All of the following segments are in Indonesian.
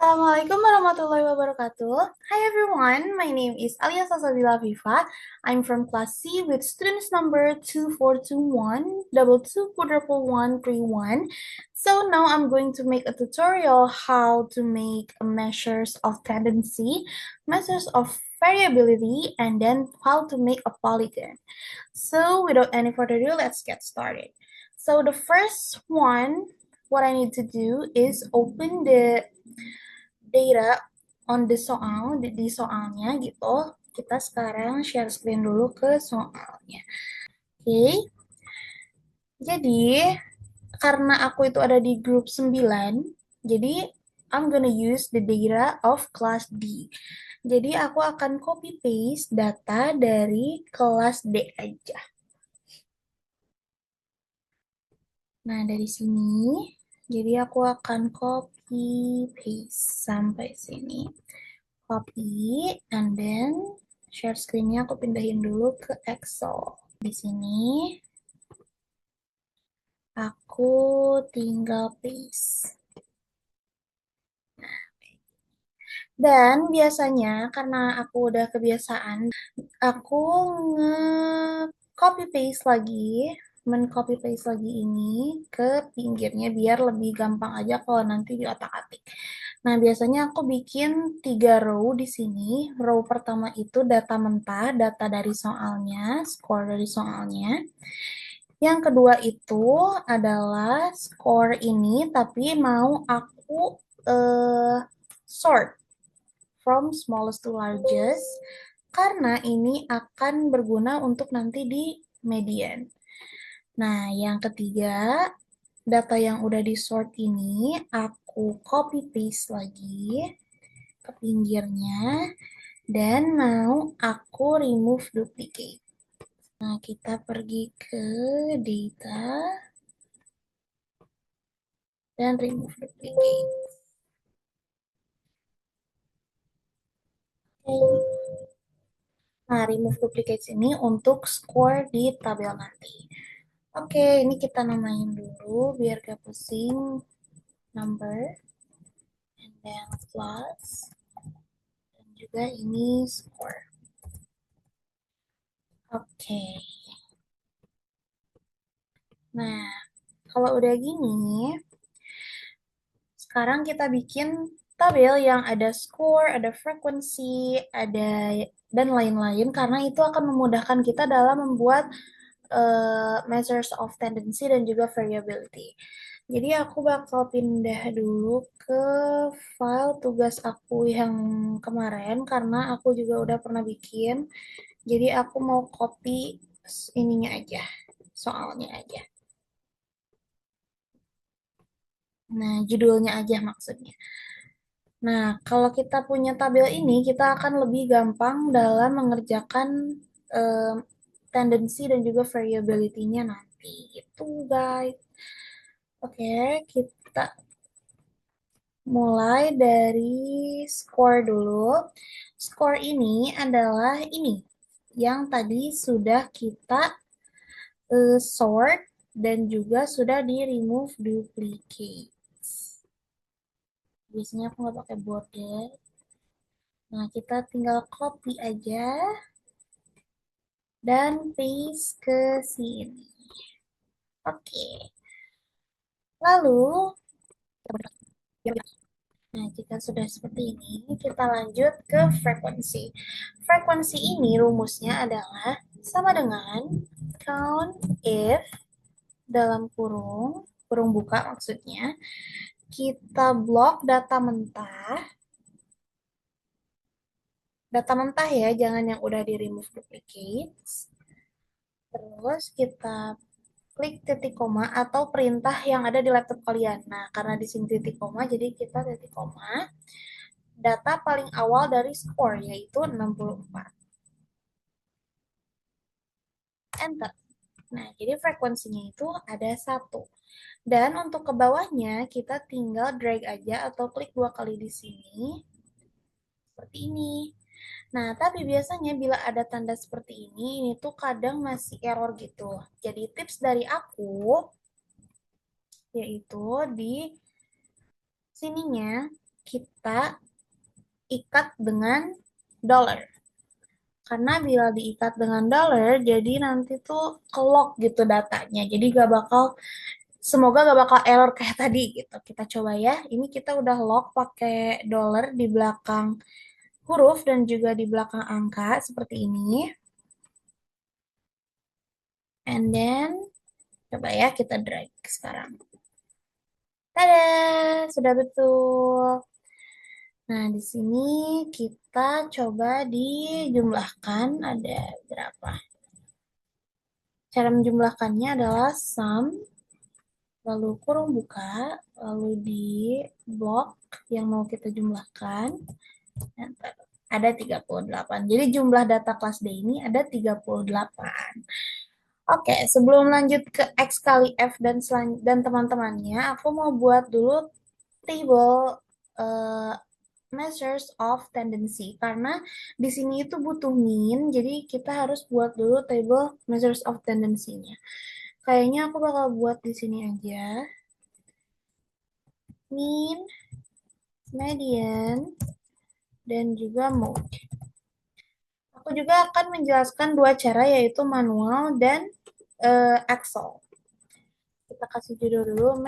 Assalamualaikum warahmatullahi wabarakatuh. Hi everyone, my name is Alia Sasabila Viva. I'm from class C with students number 2421 121 So now I'm going to make a tutorial how to make measures of tendency, measures of variability, and then how to make a polygon. So without any further ado, let's get started. So the first one, what I need to do is open the data on the soal, di soalnya gitu. Kita sekarang share screen dulu ke soalnya. Oke, jadi karena aku itu ada di grup 9, jadi I'm gonna use the data of class D. Jadi aku akan copy paste data dari kelas D aja. Nah, dari sini, jadi aku akan copy paste sampai sini. Copy, and then share screen-nya aku pindahin dulu ke Excel. Di sini, aku tinggal paste. Dan biasanya, karena aku udah kebiasaan, aku nge-copy paste lagi, men-copy paste lagi ini ke pinggirnya biar lebih gampang aja kalau nanti di otak-atik. Nah, biasanya aku bikin 3 row di sini. Row pertama itu data mentah, data dari soalnya, skor dari soalnya. Yang kedua itu adalah skor ini, tapi mau aku sort from smallest to largest, karena ini akan berguna untuk nanti di median. Nah, yang ketiga, data yang udah di sort ini aku copy paste lagi ke pinggirnya dan mau aku remove duplicate. Nah, kita pergi ke data dan remove duplicate. Oke. Nah, remove duplicate ini untuk score di tabel nanti. Oke, ini kita namain dulu biar gak pusing. Number, and then plus, dan juga ini score. Oke. Nah, kalau udah gini, sekarang kita bikin tabel yang ada score, ada frekuensi, ada dan lain-lain karena itu akan memudahkan kita dalam membuat measures of tendency dan juga variability. Jadi aku bakal pindah dulu ke file tugas aku yang kemarin karena aku juga udah pernah bikin. Jadi aku mau copy ininya aja, soalnya aja. Nah, judulnya aja maksudnya. Nah, kalau kita punya tabel ini, kita akan lebih gampang dalam mengerjakan eh, tendency dan juga variability-nya nanti. Itu guys. Oke, kita mulai dari score dulu. Score ini adalah ini yang tadi sudah kita sort dan juga sudah di remove duplicates. Biasanya aku nggak pakai border. Nah, kita tinggal copy aja dan paste ke sini. Oke. Lalu, nah, jika sudah seperti ini, kita lanjut ke frekuensi. Frekuensi ini rumusnya adalah sama dengan count if dalam kurung, kurung buka maksudnya, kita blok data mentah ya, jangan yang udah di remove duplicates. Terus kita klik titik koma atau perintah yang ada di laptop kalian. Nah, karena di sini titik koma, jadi kita titik koma. Data paling awal dari score, yaitu 64. Enter. Nah, jadi frekuensinya itu ada 1. Dan untuk ke bawahnya, kita tinggal drag aja atau klik 2 kali di sini. Seperti ini. Nah, tapi biasanya bila ada tanda seperti ini tuh kadang masih error gitu. Jadi tips dari aku, yaitu di sininya kita ikat dengan dollar. Karena bila diikat dengan dollar, jadi nanti tuh kelok gitu datanya. Jadi semoga gak bakal error kayak tadi gitu. Kita coba ya. Ini kita udah lock pakai dollar di belakang huruf dan juga di belakang angka seperti ini. And then, coba ya kita drag sekarang. Tada, sudah betul. Nah, di sini kita coba dijumlahkan ada berapa. Cara menjumlahkannya adalah sum, lalu kurung buka, lalu di blok yang mau kita jumlahkan, enter. Ada 38. Jadi jumlah data kelas D ini ada 38. Oke, sebelum lanjut ke X kali F dan teman-temannya, aku mau buat dulu table uh, measures of tendency karena di sini itu butuh mean, jadi kita harus buat dulu table measures of tendency-nya. Kayaknya aku bakal buat di sini aja. Mean, median, dan juga mode. Aku juga akan menjelaskan dua cara yaitu manual dan Excel. Kita kasih judul dulu,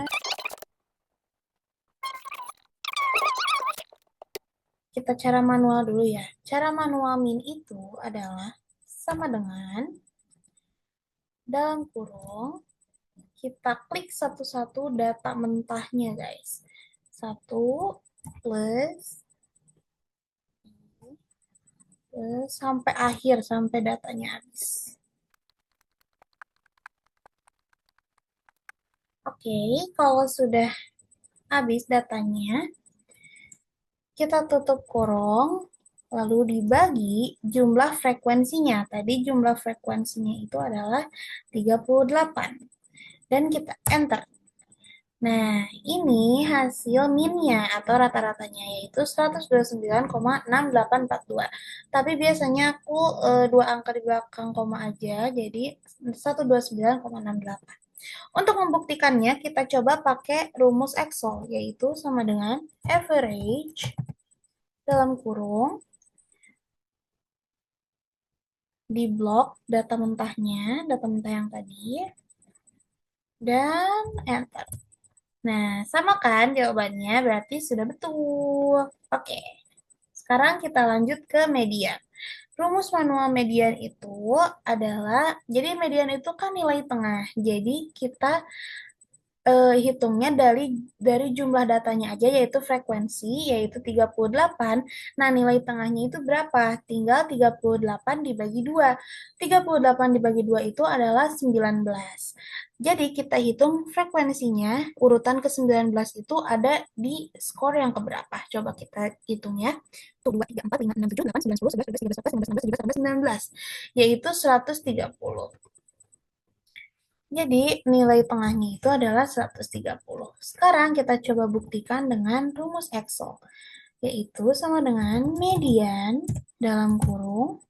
kita cara manual dulu ya. Cara manual min itu adalah sama dengan dalam kurung kita klik satu-satu data mentahnya guys. 1 plus sampai akhir, sampai datanya habis. Oke, kalau sudah habis datanya, kita tutup kurung, lalu dibagi jumlah frekuensinya. Tadi jumlah frekuensinya itu adalah 38. Dan kita enter. Nah, ini hasil minnya atau rata-ratanya yaitu 129,6842. Tapi biasanya aku dua angka di belakang koma aja, jadi 129,68. Untuk membuktikannya, kita coba pakai rumus Excel, yaitu sama dengan average dalam kurung di blok data mentahnya, data mentah yang tadi, dan enter. Nah, sama kan jawabannya, berarti sudah betul. Oke, sekarang kita lanjut ke median. Rumus manual median itu adalah, jadi median itu kan nilai tengah. Jadi kita hitungnya dari jumlah datanya aja yaitu frekuensi yaitu 38. Nah, nilai tengahnya itu berapa? Tinggal 38 dibagi 2. 38 dibagi 2 itu adalah 19. Jadi kita hitung frekuensinya urutan ke-19 itu ada di skor yang keberapa? Coba kita hitung ya. Tuh 2 3 4 5 6 7 8 9 10 11 12 13 14 15 16 17 18 19 yaitu 130. Jadi nilai tengahnya itu adalah 130. Sekarang kita coba buktikan dengan rumus Excel, yaitu sama dengan median dalam kurung,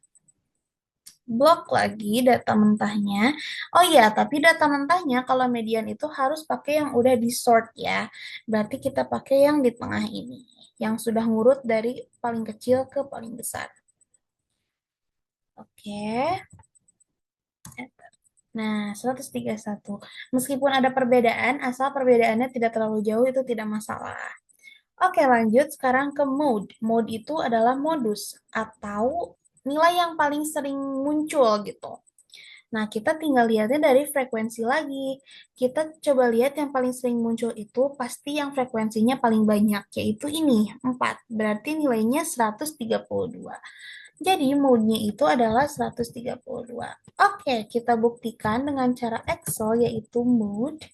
blok lagi data mentahnya. Oh iya, tapi data mentahnya kalau median itu harus pakai yang udah di sort ya. Berarti kita pakai yang di tengah ini, yang sudah ngurut dari paling kecil ke paling besar. Oke. Nah, 131. Meskipun ada perbedaan, asal perbedaannya tidak terlalu jauh, itu tidak masalah. Oke, lanjut sekarang ke mode. Mode itu adalah modus atau nilai yang paling sering muncul gitu. Nah, kita tinggal lihatnya dari frekuensi lagi. Kita coba lihat yang paling sering muncul itu pasti yang frekuensinya paling banyak, yaitu ini, 4. Berarti nilainya 132. Jadi mode-nya itu adalah 132. Oke, kita buktikan dengan cara Excel yaitu mode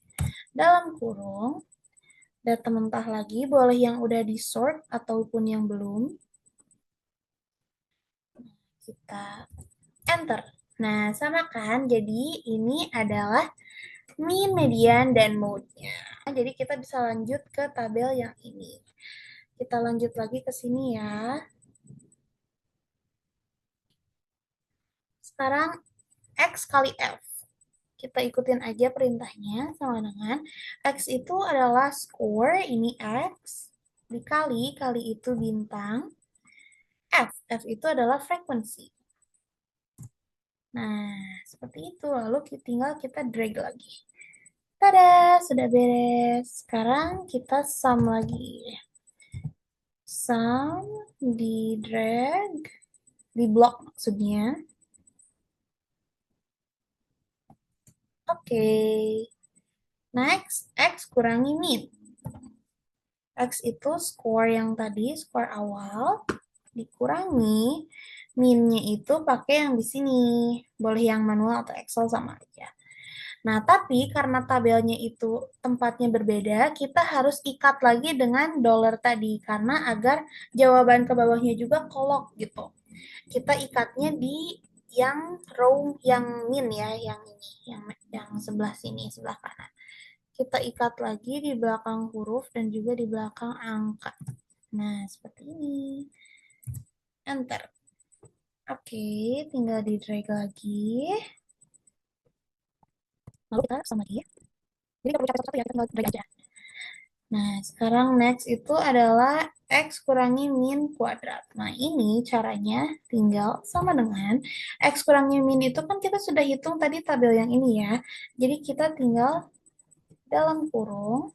dalam kurung data mentah lagi, boleh yang udah di sort ataupun yang belum. Kita enter. Nah, sama kan? Jadi ini adalah mean, median, dan mode-nya. Jadi kita bisa lanjut ke tabel yang ini. Kita lanjut lagi ke sini ya. Sekarang X kali F. Kita ikutin aja perintahnya sama dengan X itu adalah score, ini X. dikali, kali itu bintang, F. F itu adalah frekuensi. Nah, seperti itu. Lalu tinggal kita drag lagi. Tada, sudah beres. Sekarang kita sum lagi. Sum, di drag, di blok maksudnya. Oke. Next, X kurangi min. X itu skor yang tadi, skor awal, dikurangi minnya itu pakai yang di sini. Boleh yang manual atau Excel sama aja. Nah, tapi karena tabelnya itu tempatnya berbeda, kita harus ikat lagi dengan dollar tadi karena agar jawaban ke bawahnya juga kolok gitu. Kita ikatnya di yang row yang min ya, yang ini, yang sebelah sini, sebelah kanan. Kita ikat lagi di belakang huruf dan juga di belakang angka. Nah, seperti ini. Enter. Oke, tinggal di drag lagi. Lalu kita sama lagi ya. Jadi nggak perlu capek satu ya, kita tinggal drag aja. Nah, sekarang next itu adalah X kurangi min kuadrat. Nah, ini caranya tinggal sama dengan X kurangi min itu kan kita sudah hitung tadi tabel yang ini ya. Jadi kita tinggal dalam kurung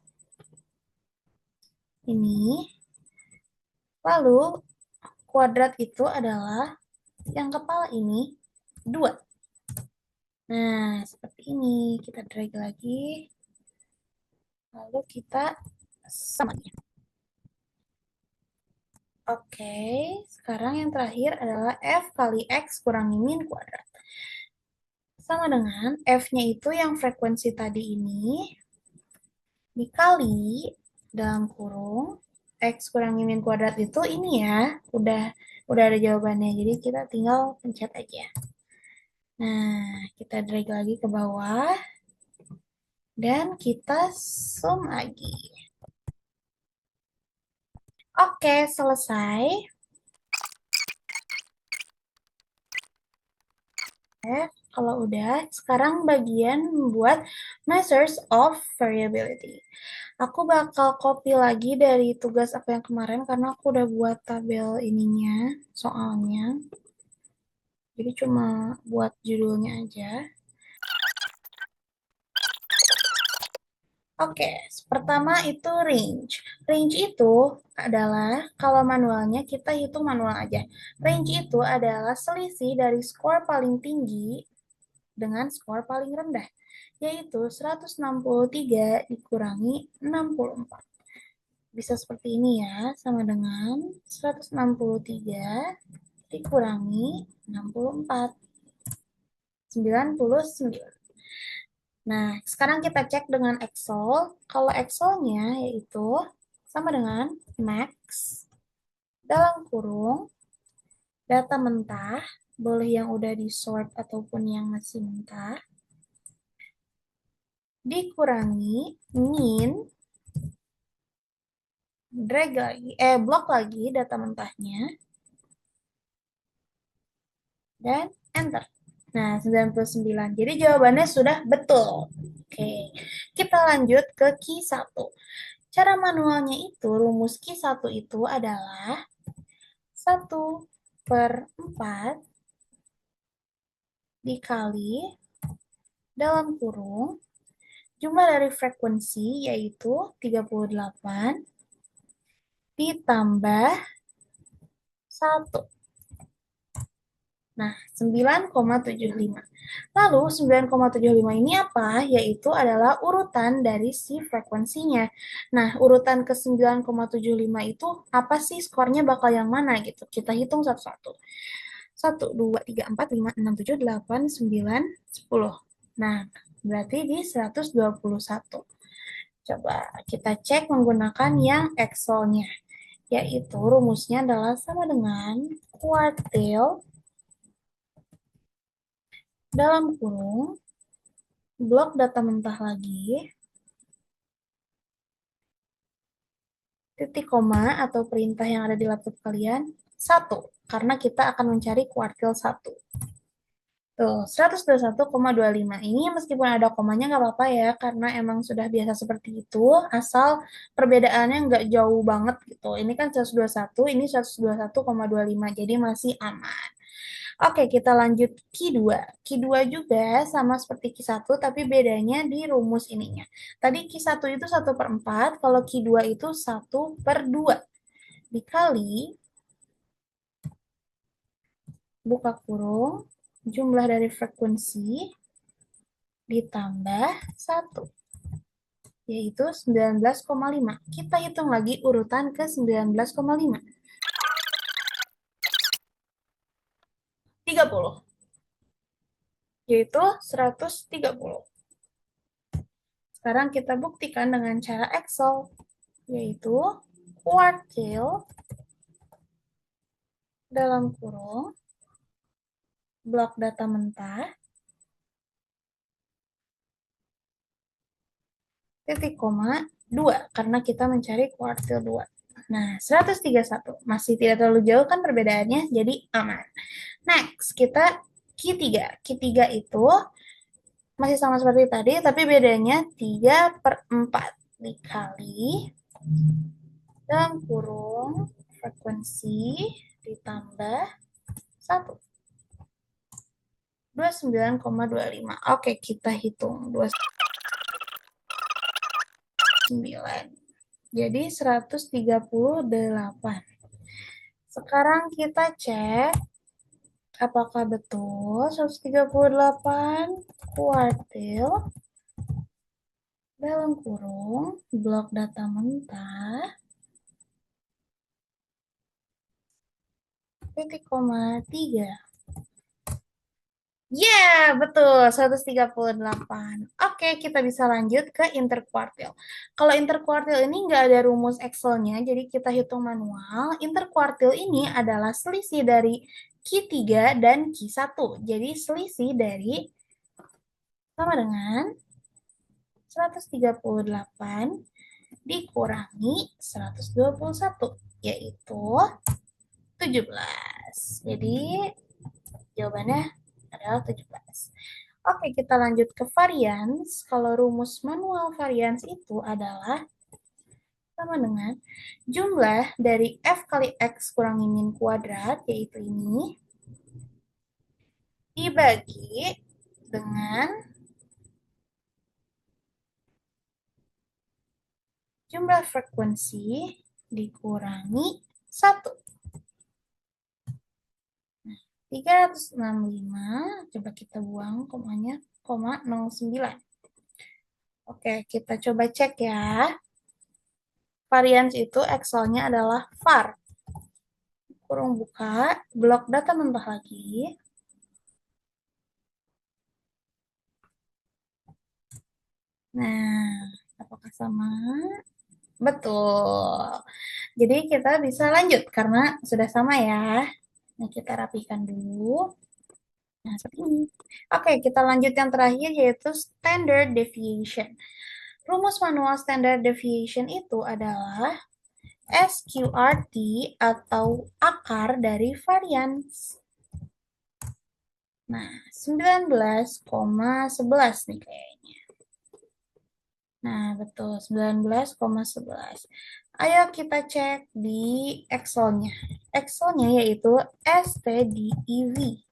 ini. Lalu kuadrat itu adalah yang kepala ini 2. Nah, seperti ini. Kita drag lagi. Lalu kita sama. Oke, sekarang yang terakhir adalah F kali X kurangi min kuadrat. Sama dengan F-nya itu yang frekuensi tadi ini dikali dalam kurung X kurangi min kuadrat itu ini ya, udah ada jawabannya. Jadi kita tinggal pencet aja. Nah, kita drag lagi ke bawah dan kita sum lagi. Oke, selesai. Kalau udah, sekarang bagian membuat measures of variability. Aku bakal copy lagi dari tugas aku yang kemarin karena aku udah buat tabel ininya, soalnya. Jadi cuma buat judulnya aja. Oke, pertama itu range. Range itu adalah, kalau manualnya kita hitung manual aja. Range itu adalah selisih dari skor paling tinggi dengan skor paling rendah, yaitu 163 dikurangi 64. Bisa seperti ini ya, sama dengan 163 dikurangi 64, 99. Nah, sekarang kita cek dengan Excel. Kalau Excelnya yaitu sama dengan max dalam kurung data mentah, boleh yang udah di sort ataupun yang masih mentah, dikurangi min, drag lagi, blok lagi data mentahnya, dan enter. Nah, 99. Jadi jawabannya sudah betul. Oke, kita lanjut ke key 1. Cara manualnya itu, rumus key 1 itu adalah 1/4 dikali dalam kurung jumlah dari frekuensi yaitu 38 ditambah 1. Nah, 9,75. Lalu 9,75 ini apa? Yaitu adalah urutan dari si frekuensinya. Nah, urutan ke 9,75 itu apa sih skornya bakal yang mana gitu. Kita hitung satu-satu. 1, 2, 3, 4, 5, 6, 7, 8, 9, 10. Nah, berarti di 121. Coba kita cek menggunakan yang Excel-nya. Yaitu rumusnya adalah sama dengan kuartil dalam kurung blok data mentah lagi, titik koma atau perintah yang ada di laptop kalian, 1, karena kita akan mencari kuartil 1. Tuh, 121,25. Ini meskipun ada komanya nggak apa-apa ya, karena emang sudah biasa seperti itu, asal perbedaannya nggak jauh banget gitu. Ini kan 121, ini 121,25, jadi masih aman. Oke, kita lanjut Q2. Q2 juga sama seperti Q1, tapi bedanya di rumus ininya. Tadi Q1 itu 1/4, kalau Q2 itu 1/2. Dikali, buka kurung, jumlah dari frekuensi ditambah 1, yaitu 19,5. Kita hitung lagi urutan ke 19,5. 30, yaitu 130. Sekarang kita buktikan dengan cara Excel, yaitu quartile dalam kurung blok data mentah titik koma 2 karena kita mencari kuartil 2. Nah, 131 masih tidak terlalu jauh kan perbedaannya, jadi aman. Next, kita Q3. Q3 itu masih sama seperti tadi, tapi bedanya 3/4 dikali dalam kurung frekuensi ditambah 1. 29,25. Oke, kita hitung. 29. Jadi 138. Sekarang kita cek apakah betul 138 kuartil dalam kurung blok data mentah titik koma 3. Ya, betul, 138. Oke, kita bisa lanjut ke interkuartil. Kalau interkuartil ini nggak ada rumus Excel-nya, jadi kita hitung manual. Interkuartil ini adalah selisih dari Q3 dan Q1. Jadi selisih dari sama dengan 138 dikurangi 121, yaitu 17. Jadi jawabannya adalah 17. Oke, kita lanjut ke varians. Kalau rumus manual varians itu adalah sama dengan jumlah dari F kali X kurangi min kuadrat, yaitu ini, dibagi dengan jumlah frekuensi dikurangi 1. 365, coba kita buang komanya, 09. Oke, kita coba cek ya. Varians itu Excel-nya adalah var. Kurung buka, blok data mentah lagi. Nah, apakah sama? Betul. Jadi kita bisa lanjut karena sudah sama ya. Nah, kita rapikan dulu. Nah, seperti ini. Oke, kita lanjut yang terakhir yaitu standard deviation. Rumus manual standard deviation itu adalah SQRT atau akar dari varians. Nah, 19,11 nih kayaknya. Nah, betul, 19,11. Ayo kita cek di Excel-nya. Excel-nya yaitu STDEV.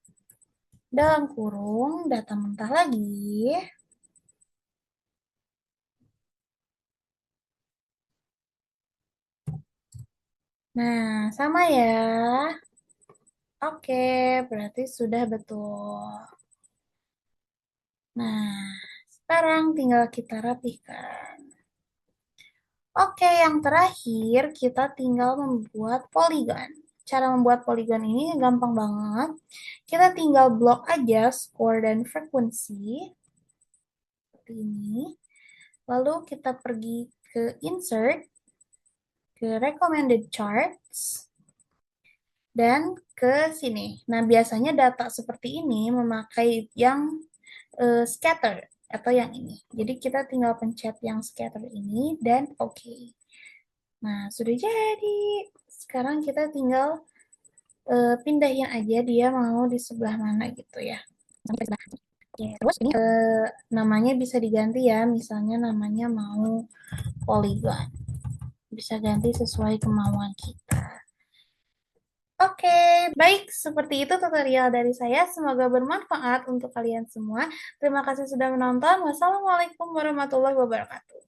Dalam kurung data mentah lagi. Nah, sama ya. Oke, berarti sudah betul. Nah, sekarang tinggal kita rapihkan. Oke, yang terakhir kita tinggal membuat poligon. Cara membuat poligon ini gampang banget. Kita tinggal blok aja score dan frekuensi. Seperti ini. Lalu kita pergi ke insert, ke recommended charts, dan ke sini. Nah, biasanya data seperti ini memakai yang scatter atau yang ini. Jadi kita tinggal pencet yang scatter ini dan oke. Nah, sudah jadi. Sekarang kita tinggal pindahin aja dia mau di sebelah mana gitu ya. Oke, terus ini namanya bisa diganti ya, misalnya namanya mau Polygon. Bisa ganti sesuai kemauan kita. Oke, baik. Seperti itu tutorial dari saya. Semoga bermanfaat untuk kalian semua. Terima kasih sudah menonton. Wassalamualaikum warahmatullahi wabarakatuh.